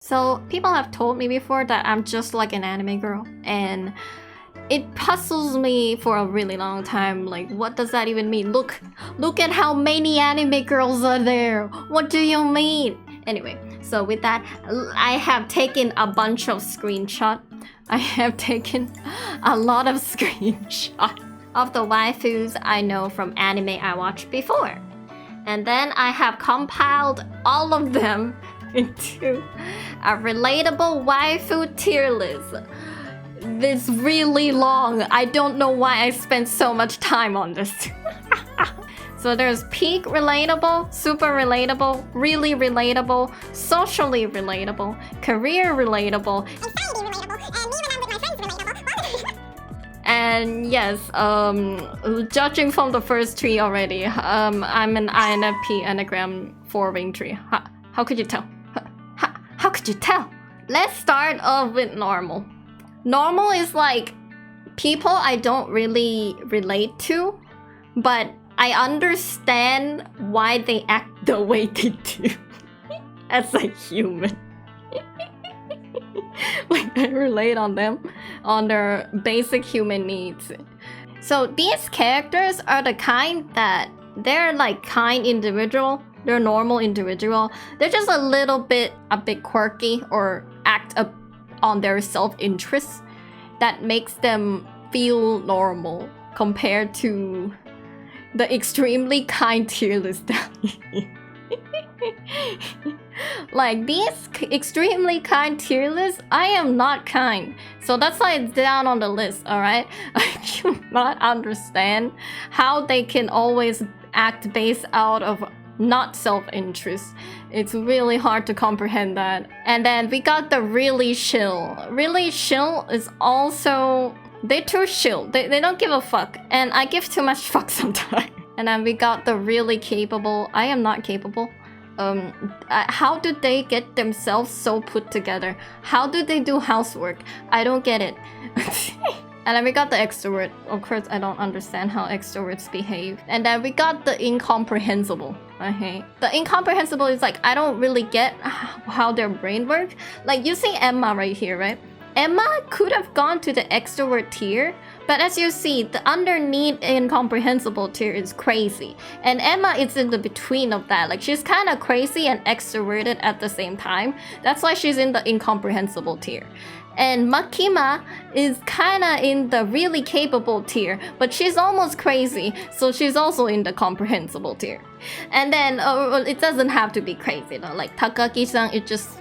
So people have told me before that I'm just like an anime girl, and it puzzles me for a really long time. Like, what does that even mean? Look at how many anime girls are there. What do you mean? Anyway, so with that, I have taken a bunch of screenshots. I have taken a lot of screenshots of the waifus I know from anime I watched before. And then I have compiled all of them into a relatable waifu tier list. It's really long. I don't know why I spent so much time on this. So there's peak relatable, super relatable, really relatable, socially relatable, career relatable, and yes, judging from the first tree already, I'm an INFP Enneagram 4 ring tree. How could you tell? How could you tell? Let's start off with normal. Normal is like people I don't really relate to, but I understand why they act the way they do as a human. Like, I relate on them, on their basic human needs. So these characters are the kind that they're like kind individual, they're normal individual. They're just a bit quirky or act up on their self-interest that makes them feel normal compared to the extremely kind tier list. Like, these extremely kind tier lists, I am not kind. So that's why it's down on the list, alright? I cannot understand how they can always act based out of not self-interest. It's really hard to comprehend that. And then we got the really chill. Really chill is also... They're too chill. They don't give a fuck. And I give too much fuck sometimes. And then we got the really capable. I am not capable. How do they get themselves so put together? How do they do housework? I don't get it. And then we got the extrovert. Of course, I don't understand how extroverts behave. And then we got the incomprehensible. I hate. The incomprehensible is like, I don't really get how their brain works. Like, you see Emma right here, right? Emma could have gone to the extrovert tier, but as you see, the underneath incomprehensible tier is crazy. And Emma is in the between of that. Like, she's kind of crazy and extroverted at the same time. That's why she's in the incomprehensible tier. And Makima is kind of in the really capable tier, but she's almost crazy, so she's also in the comprehensible tier. And then, it doesn't have to be crazy though. Like, Takagi-san is just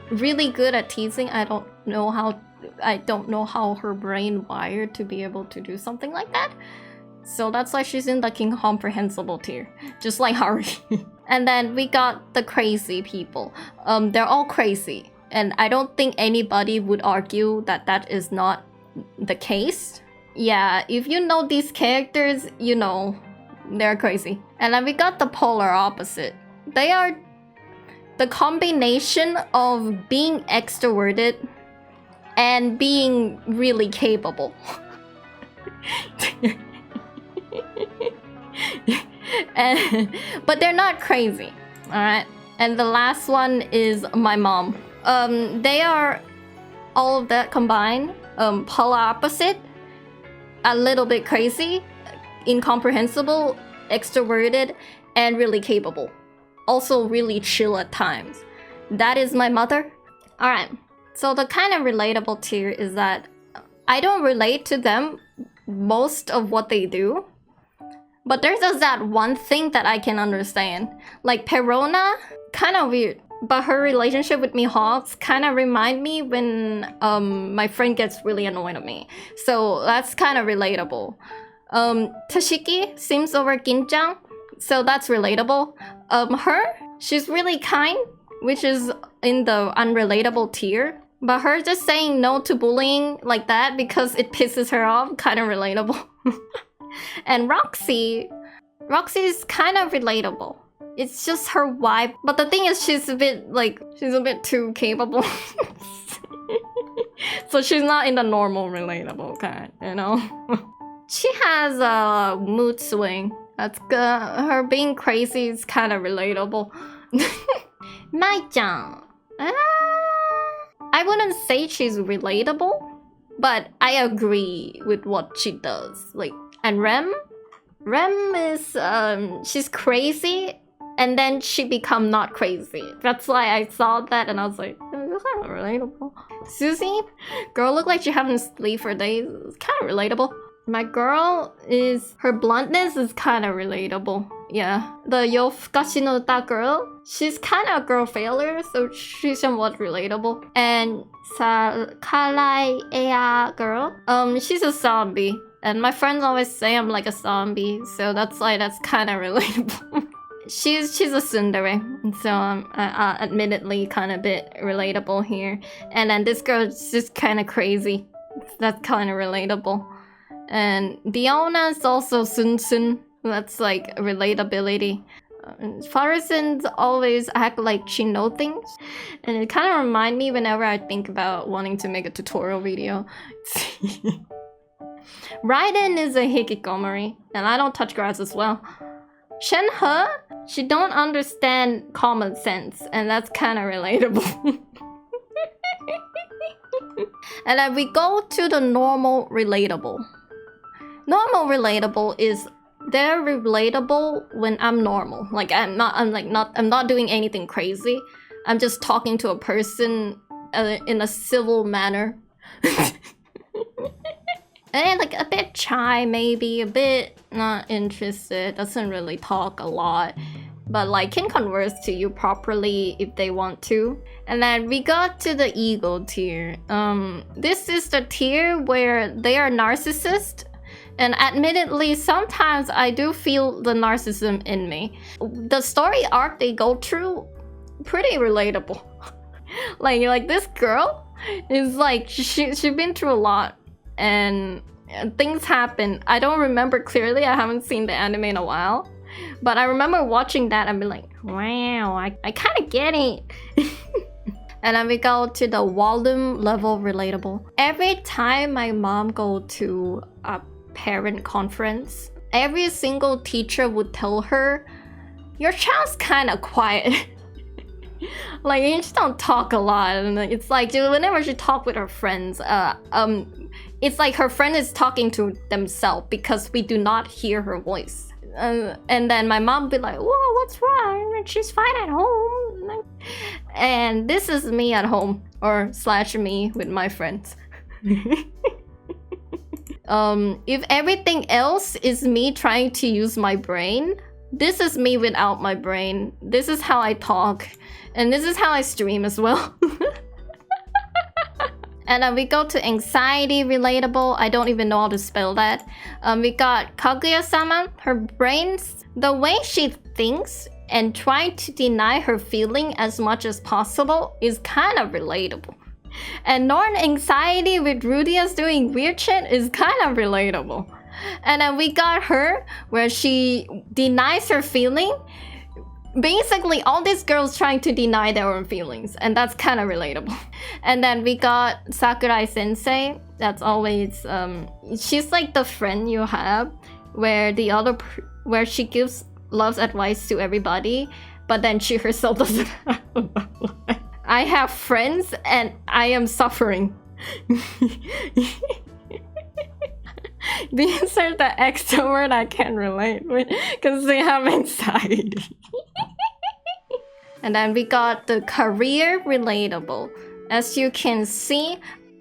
really good at teasing. I don't know how her brain wired to be able to do something like that. So that's why she's in the incomprehensible tier, just like Haruhi. And then we got the crazy people. They're all crazy, and I don't think anybody would argue that that is not the case. Yeah, if you know these characters, you know they're crazy. And then we got the polar opposite. They are the combination of being extroverted and being really capable. But they're not crazy, alright? And the last one is my mom. They are all of that combined. Polar opposite, a little bit crazy, incomprehensible, extroverted, and really capable. Also really chill at times. That is my mother. Alright, so the kind of relatable tier is that I don't relate to them most of what they do, but there's just that one thing that I can understand. Like Perona, kind of weird, but her relationship with Mihawks kind of remind me when my friend gets really annoyed at me. So that's kind of relatable. Tashiki seems over Ginjang, so that's relatable. She's really kind, which is in the unrelatable tier. But her just saying no to bullying like that because it pisses her off, kind of relatable. And Roxy is kind of relatable. It's just her vibe. But the thing is, she's a bit too capable. So she's not in the normal relatable kind, you know? She has a mood swing. That's good. Her being crazy is kind of relatable. Mai-chan. wouldn't say she's relatable, but I agree with what she does. Like, and Rem is she's crazy, and then she become not crazy. That's why I saw that and I was like, this is kind of relatable. Susie, girl, look like she haven't slept for days. It's kind of relatable. My girl is, her bluntness is kind of relatable. Yeah, the Yofukashi no Ta girl, she's kind of a girl failure, so she's somewhat relatable. And Sakurai Ea girl, she's a zombie. And my friends always say I'm like a zombie, so that's kind of relatable. She's a tsundere, so I'm admittedly kind of a bit relatable here. And then this girl's just kind of crazy. That's kind of relatable. And Diona's also Sun. That's like relatability. Farazins always act like she knows things. And it kind of reminds me whenever I think about wanting to make a tutorial video. Raiden is a hikikomori, and I don't touch grass as well. Shenhe, she don't understand common sense, and that's kind of relatable. And then we go to the normal relatable. Normal relatable is they're relatable when I'm normal. Like I'm not doing anything crazy. I'm just talking to a person in a civil manner. And like a bit shy, maybe a bit not interested, doesn't really talk a lot, but like can converse to you properly if they want to. And then we got to the ego tier. This is the tier where they are narcissist, and admittedly sometimes I do feel the narcissism in me. The story arc they go through, pretty relatable. like this girl is like she's been through a lot. And things happen. I don't remember clearly. I haven't seen the anime in a while. But I remember watching that and be like, wow, I kind of get it. And then we go to the volume level relatable. Every time my mom go to a parent conference, every single teacher would tell her, your child's kind of quiet. Like, you just don't talk a lot. And it's like, whenever she talk with her friends, it's like her friend is talking to themselves because we do not hear her voice. And then my mom would be like, whoa, what's wrong? She's fine at home. And this is me at home, or / me with my friends. If everything else is me trying to use my brain, this is me without my brain. This is how I talk. And this is how I stream as well. And then we go to anxiety relatable. I don't even know how to spell that. We got Kaguya-sama. Her brains, the way she thinks and trying to deny her feeling as much as possible is kind of relatable. And non-anxiety with Rudia's doing weird shit is kind of relatable. And then we got her where she denies her feeling. Basically, all these girls trying to deny their own feelings, and that's kind of relatable. And then we got Sakurai Sensei. That's always she's like the friend you have, where where she gives loves advice to everybody, but then she herself doesn't have a life. I have friends, and I am suffering. These are the extrovert I can relate with because they have anxiety. And then we got the career relatable. As you can see,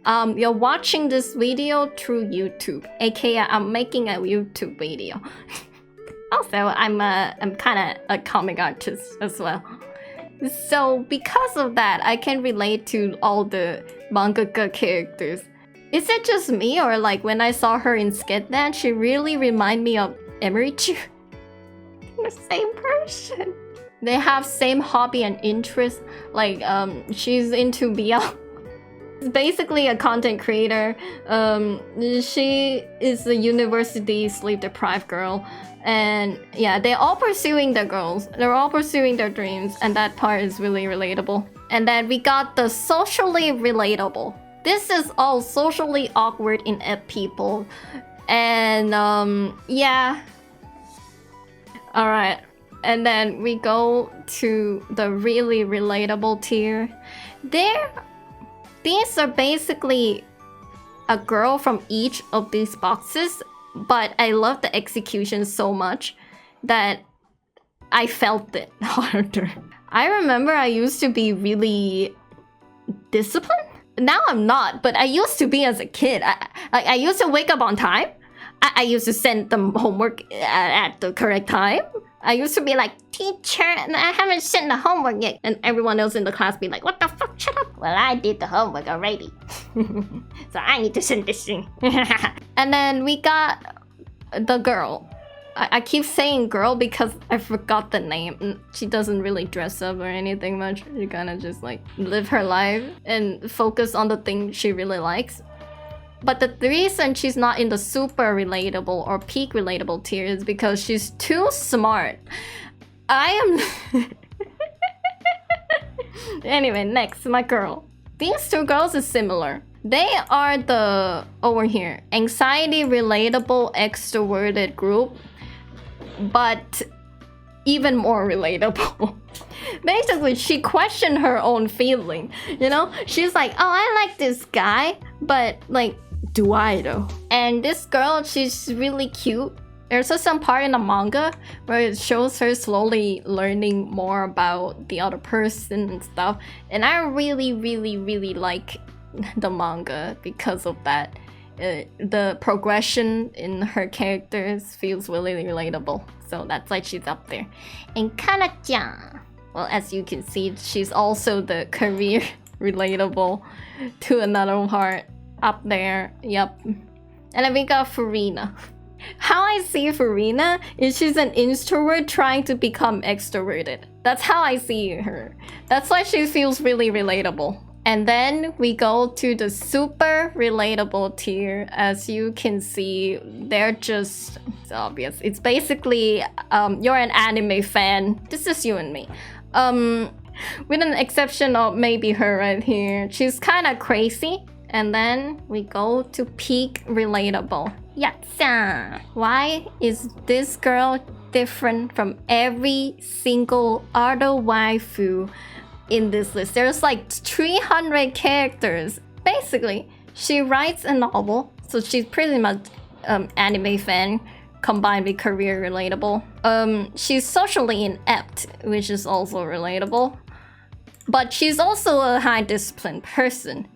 you're watching this video through YouTube, aka I'm making a YouTube video. Also, I'm kind of a comic artist as well. So because of that, I can relate to all the mangaka characters. Is it just me, or like when I saw her in Sketnan, she really reminded me of Emirichu? The same person. They have same hobby and interest. Like she's into BL. She's basically a content creator. She is a university sleep-deprived girl. And yeah, they're all pursuing their goals. They're all pursuing their dreams, and that part is really relatable. And then we got the socially relatable. This is all socially awkward in people. And yeah. Alright. And then we go to the really relatable tier. They're these are basically a girl from each of these boxes, but I love the execution so much that I felt it harder. I remember I used to be really disciplined. Now I'm not, but I used to be as a kid. I used to wake up on time. I used to send them homework at the correct time. I used to be like, teacher, I haven't sent the homework yet. And everyone else in the class be like, what the fuck, shut up. Well, I did the homework already. So I need to send this thing. And then we got the girl. I keep saying girl because I forgot the name. She doesn't really dress up or anything much. She kind of just like live her life and focus on the thing she really likes. But the reason she's not in the super relatable or peak relatable tier is because she's too smart. I am... Anyway, next, my girl. These two girls is similar. They are the, over here, anxiety relatable extroverted group, but even more relatable. Basically, she questioned her own feeling, you know? She's like, oh, I like this guy, but like, do I though? And this girl, she's really cute. There's just some part in the manga where it shows her slowly learning more about the other person and stuff. And I really, really, really like the manga because of that. The progression in her characters feels really relatable. So that's why she's up there. And Kana-chan, well, as you can see, she's also the career relatable to another part up there. Yep. And then we got Furina. How I see Furina is she's an introvert trying to become extroverted. That's how I see her. That's why she feels really relatable. And then we go to the super relatable tier. As you can see, they're just... It's obvious. It's basically, you're an anime fan. This is you and me. With an exception of maybe her right here. She's kind of crazy. And then we go to peak relatable. Yatsa! Why is this girl different from every single other waifu in this list? There's like 300 characters. Basically, she writes a novel, so she's pretty much anime fan combined with career relatable. She's socially inept, which is also relatable. But she's also a high disciplined person.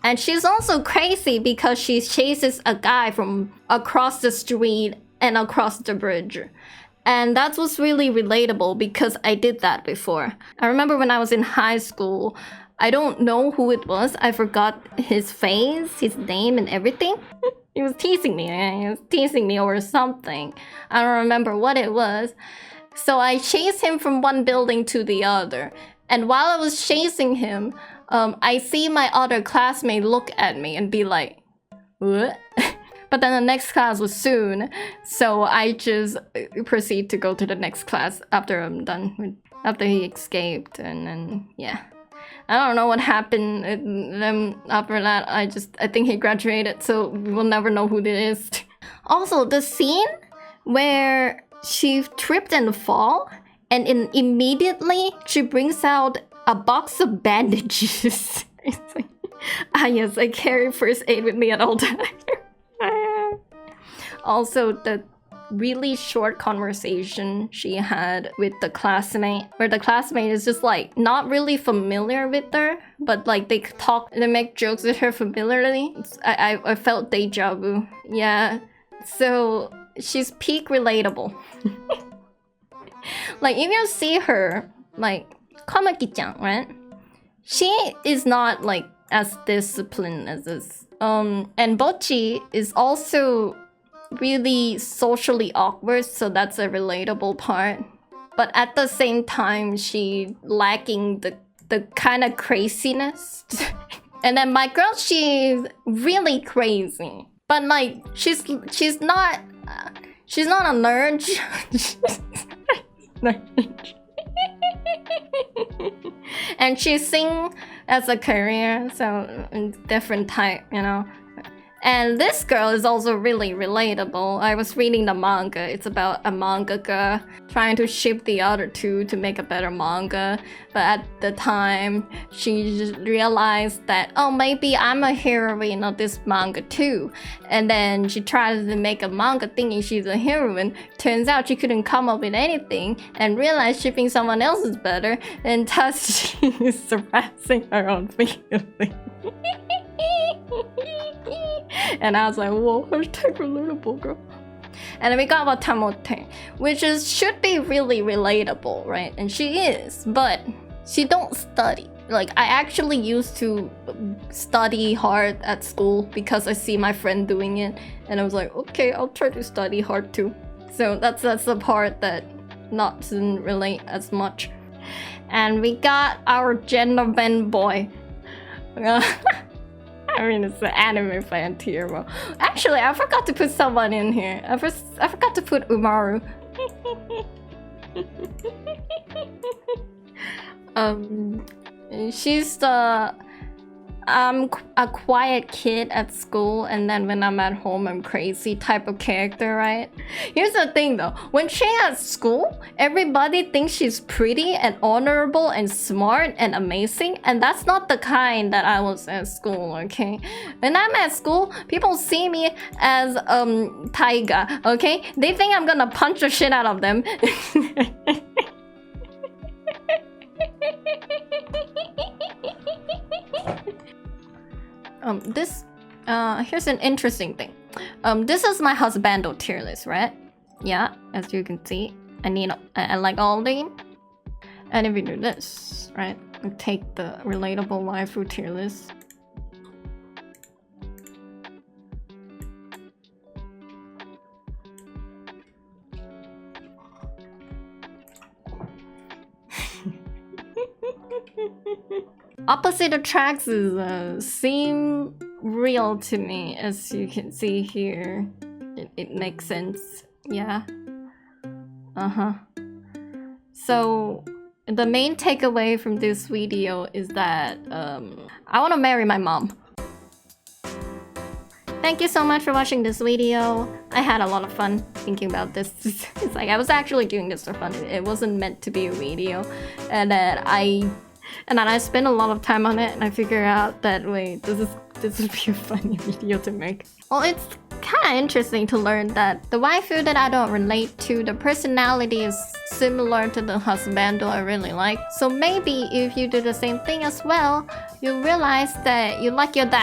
And she's also crazy because she chases a guy from across the street and across the bridge. And that was really relatable because I did that before. I remember when I was in high school, I don't know who it was. I forgot his face, his name, and everything. He was teasing me. He was teasing me over something. I don't remember what it was. So I chased him from one building to the other. And while I was chasing him, I see my other classmate look at me and be like, what? But then the next class was soon, so I just proceed to go to the next class after I'm done, after he escaped, and then, yeah. I don't know what happened, then after that, I think he graduated, so we'll never know who this is. Also, the scene where she tripped and fall, and immediately she brings out a box of bandages. It's like, ah yes, I carry first aid with me at all times. Also, the really short conversation she had with the classmate, where the classmate is just like not really familiar with her, but like they talk and they make jokes with her familiarly. I felt deja vu. Yeah, so she's peak relatable. Like if you see her, like Kamaki-chan, right? She is not like as disciplined as this. And Bocchi is also really socially awkward, so that's a relatable part. But at the same time, she lacking the kind of craziness. And then my girl, she's really crazy, but like she's not a nerd. And she sing as a career, so different type, you know. And this girl is also really relatable. I was reading the manga. It's about a mangaka trying to ship the other two to make a better manga. But at the time, she just realized that, oh, maybe I'm a heroine of this manga too. And then she tries to make a manga thinking she's a heroine. Turns out she couldn't come up with anything and realized shipping someone else is better. And thus she is suppressing her own feelings. And I was like, whoa, hashtag relatable, girl. And then we got Watamote, which should be really relatable, right? And she is, but she don't study. Like, I actually used to study hard at school because I see my friend doing it. And I was like, okay, I'll try to study hard too. So that's the part that doesn't relate as much. And we got our gentleman boy. I mean, it's an anime fan tier. Well, actually, I forgot to put someone in here. I forgot to put Umaru. She's the I'm a quiet kid at school, and then when I'm at home, I'm crazy type of character, right? Here's the thing though, when she's at school, everybody thinks she's pretty and honorable and smart and amazing, and that's not the kind that I was at school, okay? When I'm at school, people see me as Taiga, okay? They think I'm gonna punch the shit out of them. Here's an interesting thing. This is my husbando tier list, right? Yeah, as you can see, I like all of them. And if we do this, right, we take the relatable waifu tier list. Opposite attracts seem real to me, as you can see here. It makes sense. Yeah. So the main takeaway from this video is that I want to marry my mom. Thank you so much for watching this video. I had a lot of fun thinking about this. It's like I was actually doing this for fun. It wasn't meant to be a video. And then I spent a lot of time on it, and I figured out that wait, this would be a funny video to make. Well, it's kind of interesting to learn that the waifu that I don't relate to, the personality is similar to the husbando I really like. So maybe if you do the same thing as well, you'll realize that you like your dad.